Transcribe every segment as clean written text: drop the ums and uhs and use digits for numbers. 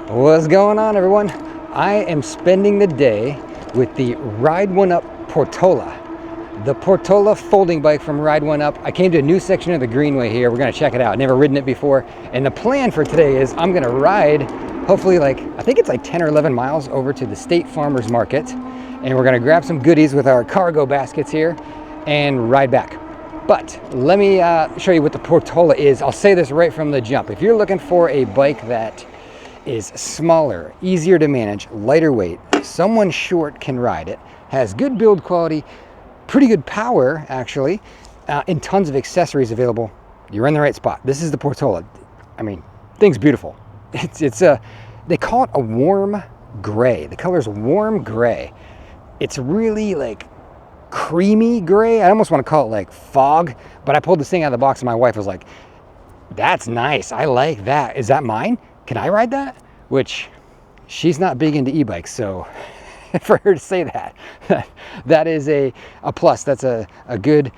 What's going on, everyone? I am spending the day with the Ride1Up Portola, the Portola folding bike from Ride1Up. I came to a new section of the Greenway here. We're gonna check it out. Never ridden it before. And the plan for today is I'm gonna ride, hopefully I think it's like 10 or 11 miles over to the State Farmers Market. And we're gonna grab some goodies with our cargo baskets here and ride back. But let me show you what the Portola is. I'll say this right from the jump. If you're looking for a bike that is smaller, easier to manage, lighter weight, someone short can ride it, has good build quality, pretty good power actually, and tons of accessories available, you're in the right spot. This is the Portola. I mean, thing's beautiful. They call it a warm gray. The color's warm gray. It's really like creamy gray. I almost want to call it like fog, but I pulled this thing out of the box and my wife was like, that's nice, I like that. Is that mine? Can I ride that? Which she's not big into e-bikes, so for her to say that, that is a plus. That's a good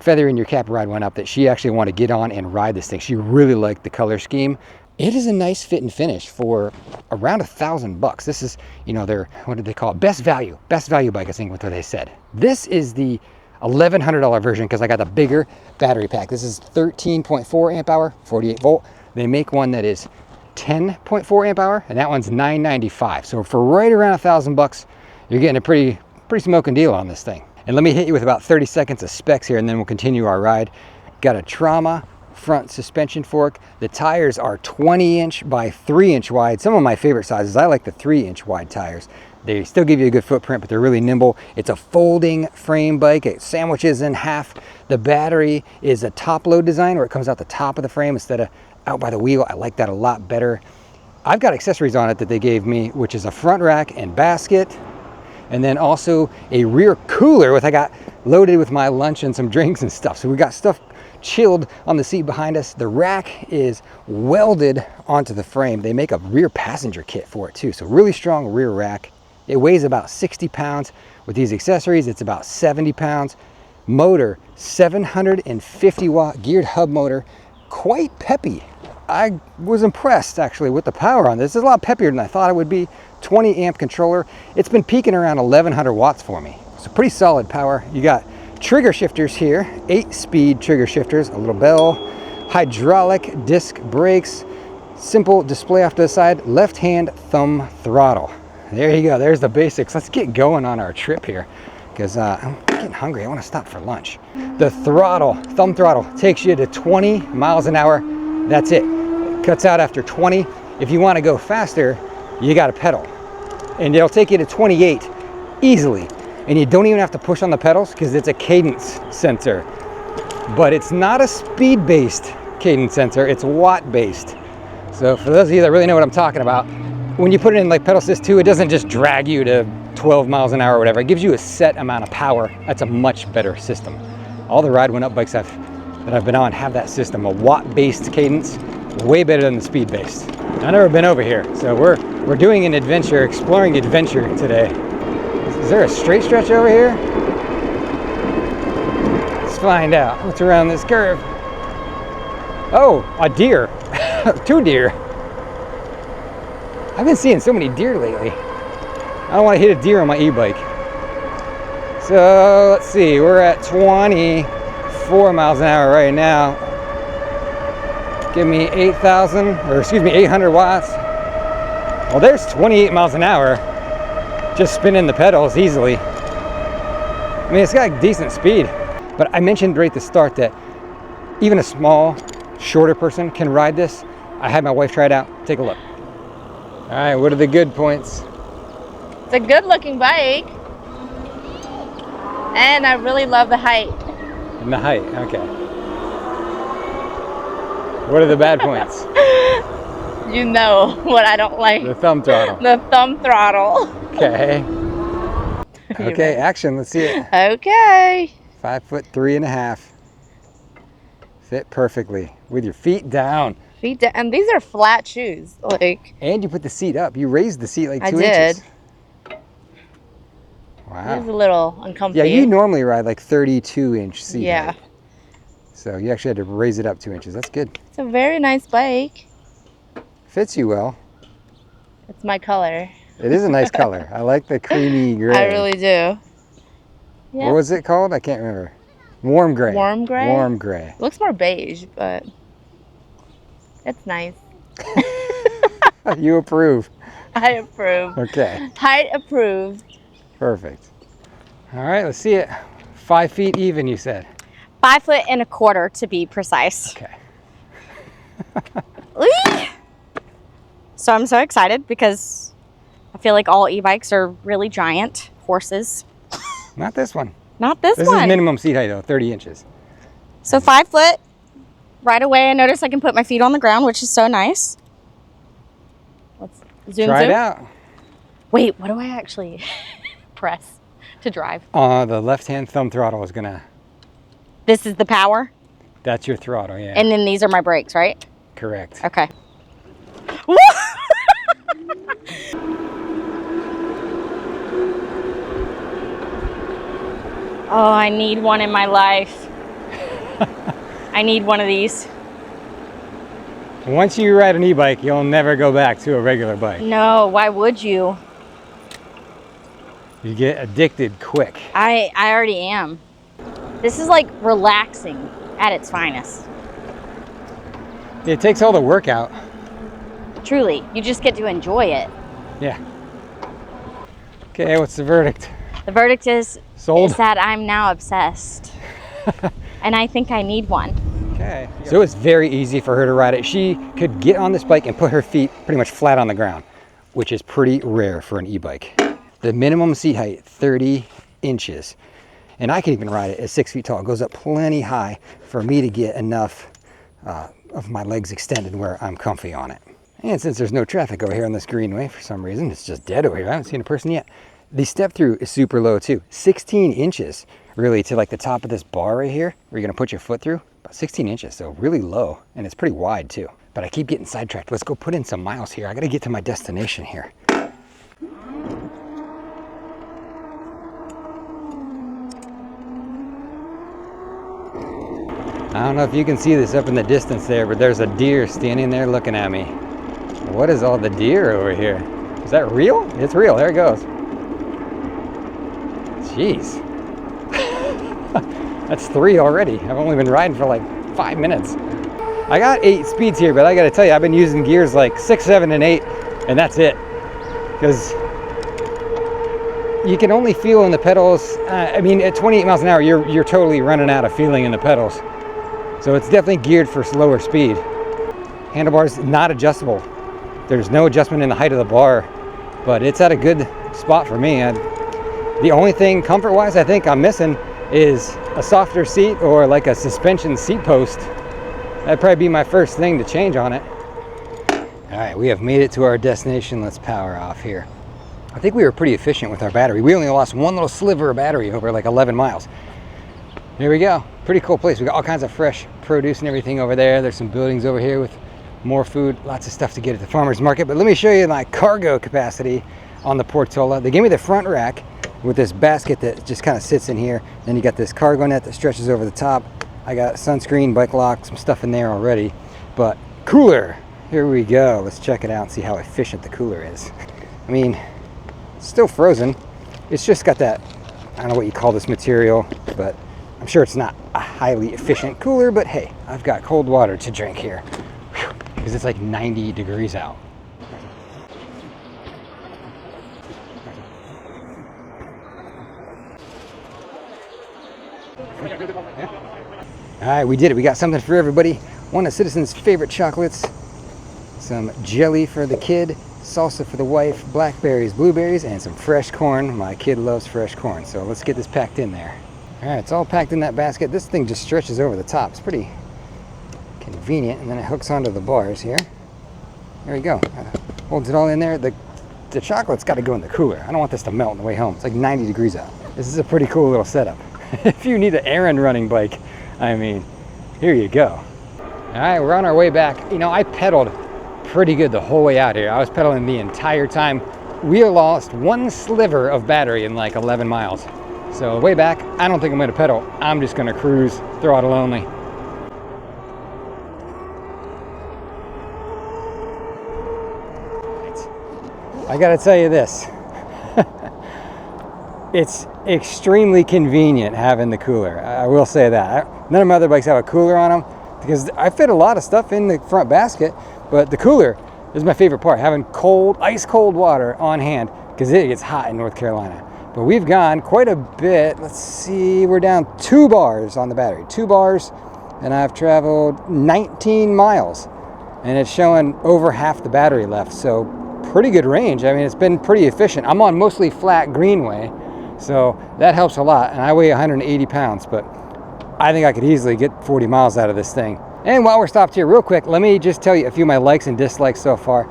feather in your cap, Ride1Up, that she actually wanted to get on and ride this thing. She really liked the color scheme. It is a nice fit and finish for around $1,000. This is, you know, their, what did they call it? Best value bike, I think what they said. This is the $1,100 version because I got the bigger battery pack. This is 13.4 amp hour, 48 volt. They make one that is 10.4 amp hour, and that one's $995. So for right around $1,000, you're getting a pretty smoking deal on this thing. And let me hit you with about 30 seconds of specs here, and then we'll continue our ride. Got a Trauma front suspension fork. The tires are 20-inch by 3-inch wide. Some of my favorite sizes. I like the 3-inch wide tires. They still give you a good footprint, but they're really nimble. It's a folding frame bike. It sandwiches in half. The battery is a top load design where it comes out the top of the frame instead of out by the wheel. I like that a lot better. I've got accessories on it that they gave me, which is a front rack and basket, and then also a rear cooler with I got loaded with my lunch and some drinks and stuff. So we got stuff chilled on the seat behind us. The rack is welded onto the frame. They make a rear passenger kit for it too. So really strong rear rack. It weighs about 60 pounds. With these accessories, it's about 70 pounds. Motor, 750 watt geared hub motor, quite peppy. I was impressed actually with the power on this. It's a lot peppier than I thought it would be. 20 amp controller. It's been peaking around 1100 watts for me. So pretty solid power. You got trigger shifters here, 8-speed trigger shifters, a little bell, hydraulic disc brakes, simple display off to the side, left hand thumb throttle. There you go, there's the basics. Let's get going on our trip here because I'm getting hungry. I want to stop for lunch. The throttle, thumb throttle, takes you to 20 miles an hour. That's it. Cuts out after 20. If you want to go faster, you got to pedal. And it'll take you to 28 easily. And you don't even have to push on the pedals because it's a cadence sensor. But it's not a speed-based cadence sensor, it's watt-based. So for those of you that really know what I'm talking about, when you put it in like pedal assist 2, it doesn't just drag you to 12 miles an hour or whatever. It gives you a set amount of power. That's a much better system. All the Ride1Up bikes that I've been on have that system, a watt-based cadence, way better than the speed-based. I've never been over here, so we're doing an adventure, exploring adventure today. Is there a straight stretch over here? Let's find out what's around this curve. Oh, a deer. 2 deer. I've been seeing so many deer lately. I don't want to hit a deer on my e-bike. So let's see, we're at 24 miles an hour right now. Give me 800 watts. Well, there's 28 miles an hour. Just spinning the pedals easily. I mean, it's got decent speed. But I mentioned right at the start that even a small, shorter person can ride this. I had my wife try it out. Take a look. All right, what are the good points? It's a good looking bike. And I really love the height. And the height, okay. What are the bad points? You know what I don't like. The thumb throttle. The thumb throttle. Okay. Okay, action. Let's see it. Okay. 5'3.5". Fit perfectly with your feet down. Feet down. And these are flat shoes. Like. And you put the seat up. You raised the seat like 2 inches. I did. Wow. It's a little uncomfortable. Yeah, you normally ride like 32-inch seat height. Yeah. So you actually had to raise it up 2 inches. That's good. It's a very nice bike. Fits you well. It's my color. It is a nice color. I like the creamy gray. I really do. What was it called? I can't remember. Warm gray. Warm gray? Warm gray. Looks more beige, but it's nice. You approve. I approve. Okay. Height approved. Perfect. All right, let's see it. 5 feet even, you said. 5 foot and a quarter to be precise. Okay. Whee! So I'm so excited because I feel like all e-bikes are really giant horses. Not this one. Not this This one. is minimum seat height though, 30 inches. So 5 foot. Right away, I notice I can put my feet on the ground, which is so nice. Let's zoom. Try it out. Wait, what do I actually press to drive? The left-hand thumb throttle is gonna. This is the power, That's your throttle, yeah. and then these are my brakes, right? Correct. Okay. Woo! Oh, I need one in my life. I need one of these. Once you ride an e-bike, you'll never go back to a regular bike. No, why would you? You get addicted quick. I already am. This is like relaxing at its finest. It takes all the work out. Truly, you just get to enjoy it. Yeah. Okay, what's the verdict? The verdict is Sold? that I'm now obsessed. And I think I need one. Okay. So it's very easy for her to ride it. She could get on this bike and put her feet pretty much flat on the ground, which is pretty rare for an e-bike. The minimum seat height, 30 inches. And I can even ride it at 6 feet tall. It goes up plenty high for me to get enough of my legs extended where I'm comfy on it. And since there's no traffic over here on this greenway, for some reason, it's just dead over here. I haven't seen a person yet. The step through is super low too. 16 inches really to like the top of this bar right here, where you're gonna put your foot through. About 16 inches, so really low. And it's pretty wide too. But I keep getting sidetracked. Let's go put in some miles here. I gotta get to my destination here. I don't know if you can see this up in the distance there, but there's a deer standing there looking at me. What is all the deer over here? Is that real? It's real, there it goes. Jeez. That's 3 already. I've only been riding for like 5 minutes. I got 8 speeds here, but I gotta tell you, I've been using gears like 6, 7, and 8, and that's it. Because you can only feel in the pedals, I mean, at 28 miles an hour, you're totally running out of feeling in the pedals. So it's definitely geared for slower speed. Handlebars not adjustable. There's no adjustment in the height of the bar, but it's at a good spot for me. The only thing comfort-wise I think I'm missing is a softer seat or like a suspension seat post. That'd probably be my first thing to change on it. All right, we have made it to our destination. Let's power off here. I think we were pretty efficient with our battery. We only lost one little sliver of battery over like 11 miles. Here we go. Pretty cool place. We got all kinds of fresh produce and everything over there. There's some buildings over here with more food, lots of stuff to get at the farmer's market. But let me show you my cargo capacity on the Portola. They gave me the front rack with this basket that just kind of sits in here. Then you got this cargo net that stretches over the top. I got sunscreen, bike lock, some stuff in there already. But cooler, here we go. Let's check it out and see how efficient the cooler is. I mean, it's still frozen. It's just got that, I don't know what you call this material, but I'm sure it's not a highly efficient cooler, but hey, I've got cold water to drink here because it's like 90 degrees out. All right, we did it. We got something for everybody. One of Citizen's favorite chocolates, some jelly for the kid, salsa for the wife, blackberries, blueberries, and some fresh corn. My kid loves fresh corn, so let's get this packed in there. All right, it's all packed in that basket. This thing just stretches over the top. It's pretty convenient, and then it hooks onto the bars here. There we go. Holds it all in there. The chocolate's got to go in the cooler. I don't want this to melt on the way home. It's like 90 degrees out. This is a pretty cool little setup. If you need an errand running bike, I mean, here you go. All right, we're on our way back. You know, I pedaled pretty good the whole way out here. I was pedaling the entire time. We lost one sliver of battery in like 11 miles. So way back, I don't think I'm gonna pedal. I'm just gonna cruise, throttle only. I gotta tell you this. It's extremely convenient having the cooler. I will say that. None of my other bikes have a cooler on them because I fit a lot of stuff in the front basket, but the cooler is my favorite part. Having cold, ice cold water on hand because it gets hot in North Carolina. But we've gone quite a bit. Let's see, we're down 2 bars on the battery. 2 bars, and I've traveled 19 miles. And it's showing over half the battery left, so pretty good range. I mean, it's been pretty efficient. I'm on mostly flat greenway, so that helps a lot. And I weigh 180 pounds, but I think I could easily get 40 miles out of this thing. And while we're stopped here real quick, let me just tell you a few of my likes and dislikes so far.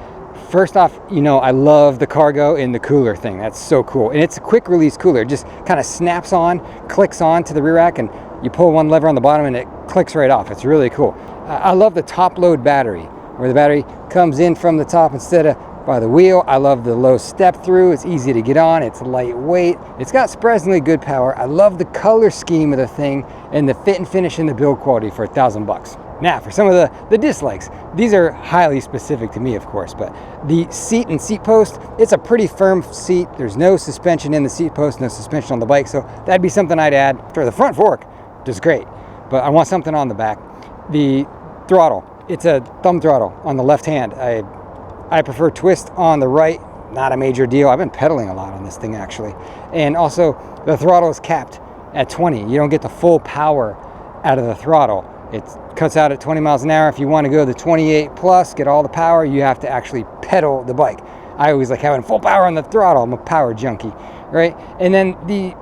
First off, you know, I love the cargo in the cooler thing. That's so cool. And it's a quick release cooler. It just kind of snaps on, clicks on to the rear rack, and you pull one lever on the bottom and it clicks right off. It's really cool. I love the top load battery, where the battery comes in from the top instead of by the wheel. I love the low step through. It's easy to get on. It's lightweight. It's got surprisingly good power. I love the color scheme of the thing and the fit and finish and the build quality for $1,000. Now, for some of the dislikes, these are highly specific to me, of course, but the seat and seat post, it's a pretty firm seat. There's no suspension in the seat post, no suspension on the bike, so that'd be something I'd add. For the front fork, just great, but I want something on the back. The throttle, it's a thumb throttle on the left hand. I prefer twist on the right, not a major deal. I've been pedaling a lot on this thing, actually. And also, the throttle is capped at 20. You don't get the full power out of the throttle. It cuts out at 20 miles an hour. If you want to go the 28 plus, get all the power, you have to actually pedal the bike. I always like having full power on the throttle. I'm a power junkie, right? And then the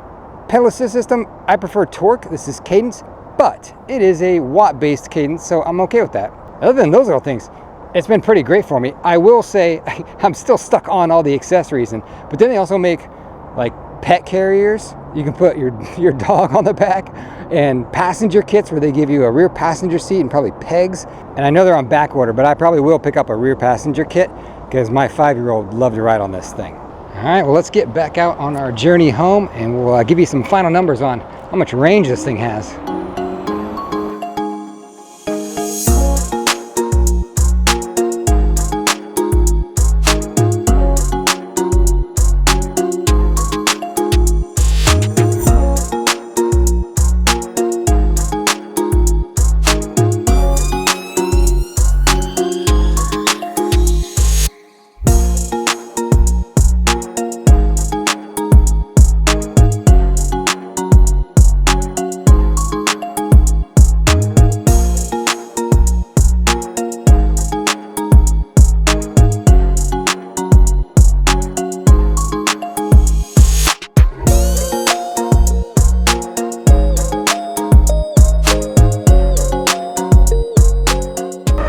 pedal assist system, I prefer torque. This is cadence, but it is a watt-based cadence, so I'm okay with that. Other than those little things, it's been pretty great for me. I will say I'm still stuck on all the accessories, but then they also make like pet carriers. You can put your dog on the back, and passenger kits where they give you a rear passenger seat and probably pegs. And I know they're on back order, but I probably will pick up a rear passenger kit because my 5-year-old would love to ride on this thing. All right, well, let's get back out on our journey home, and we'll give you some final numbers on how much range this thing has.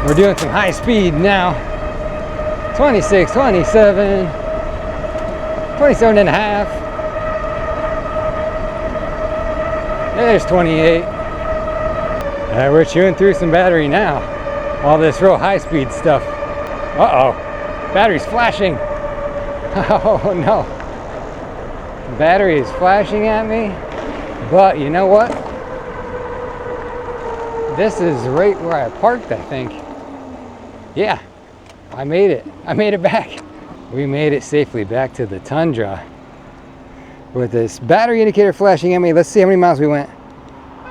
We're doing some high speed now. 26, 27, 27 and a half. There's 28. We're chewing through some battery now. All this real high speed stuff. Uh-oh, battery's flashing. Oh no. Battery is flashing at me, but you know what? This is right where I parked, I think. Yeah, I made it. I made it back. We made it safely back to the Tundra with this battery indicator flashing at me. Let's see how many miles we went.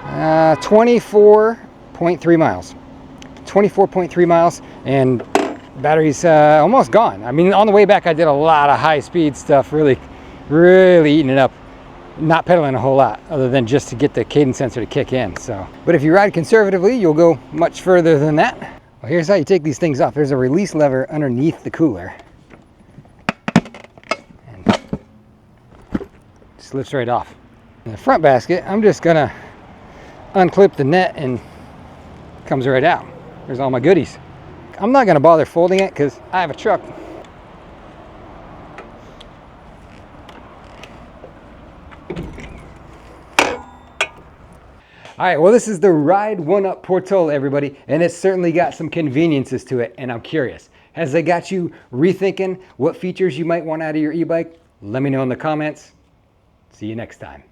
24.3 miles. 24.3 miles, and battery's almost gone. I mean, on the way back, I did a lot of high speed stuff, really eating it up. Not pedaling a whole lot other than just to get the cadence sensor to kick in. So, but if you ride conservatively, you'll go much further than that. Well, here's how you take these things off. There's a release lever underneath the cooler. And it slips right off. In the front basket, I'm just gonna unclip the net and it comes right out. There's all my goodies. I'm not gonna bother folding it because I have a truck. All right, well, this is the Ride1Up Portola, everybody, and it's certainly got some conveniences to it, and I'm curious. Has it got you rethinking what features you might want out of your e-bike? Let me know in the comments. See you next time.